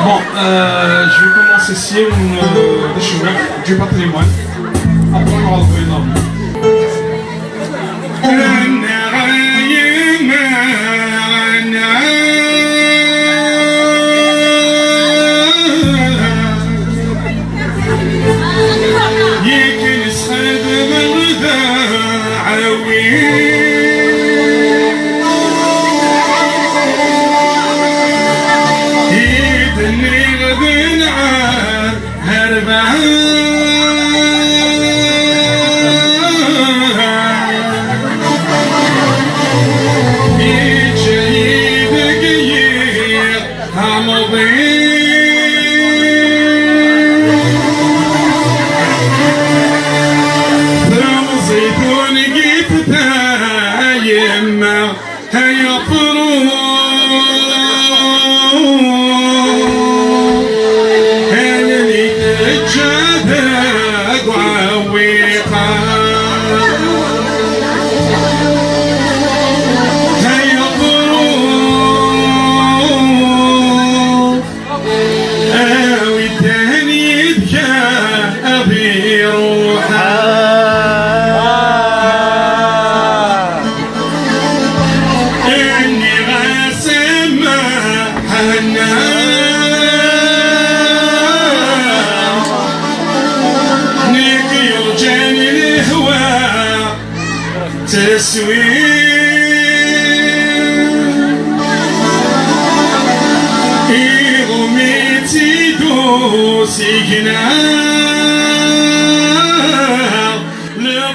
Bon, je vais commencer ici du patrimoine. Après, on va revenir.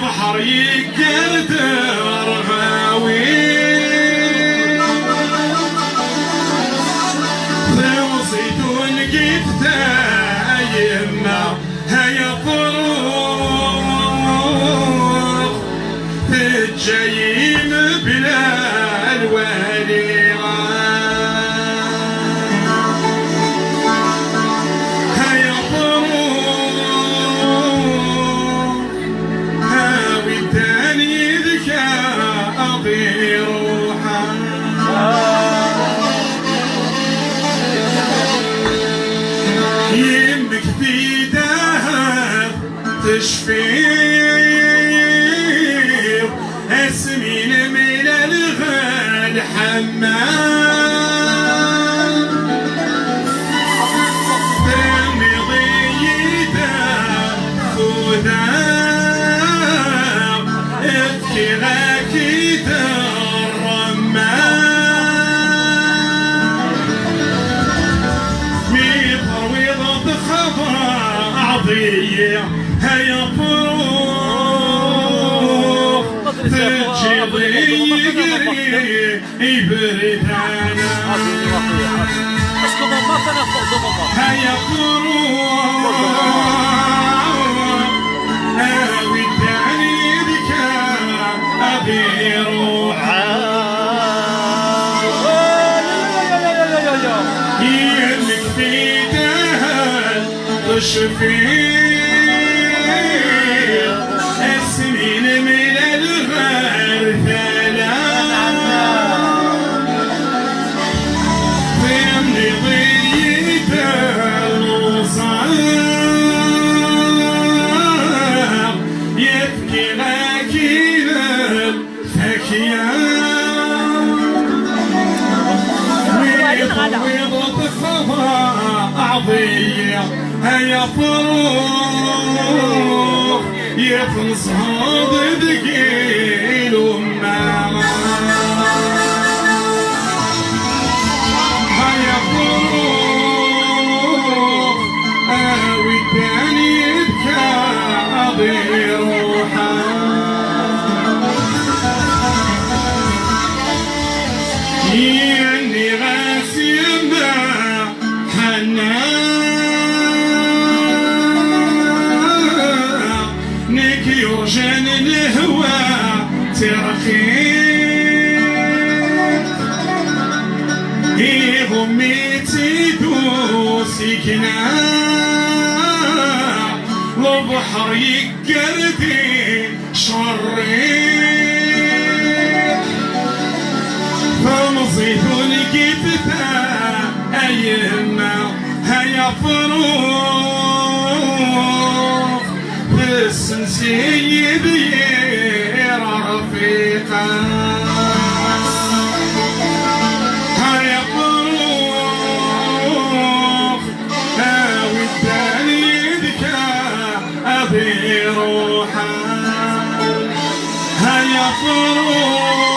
البحر يقدر غاوي وصيدون قفتا يما هيا فروخ الجايين بلا الوالي يمك في دهب تشفير اسمين من الغال حمام دمي ضيدا خدام ابكي غاكي هيا فروخ تجي ضيقري يبردانا هيا فروخ هاوي الداني بك أبي روحا يمك في دهل تشفي السنين من الغرثلة فيمني ضيت الوصال يبكي غاكين الفكيان ويضط الصفا أعضية هيا فروخ يفنص هذا دقيل وما هيا فروخ اوي الثاني يبكى أضي روحه يني غاسي ما حنان يرجان الهوى ترخي ضميتي دوسكنا والبحر يقردي شريت فمصيد لقيتها أيما هيا فروخ بالسنسي دير رفيقا هيا فروخ هاوي الداني دكا أبي روحا هيا فروخ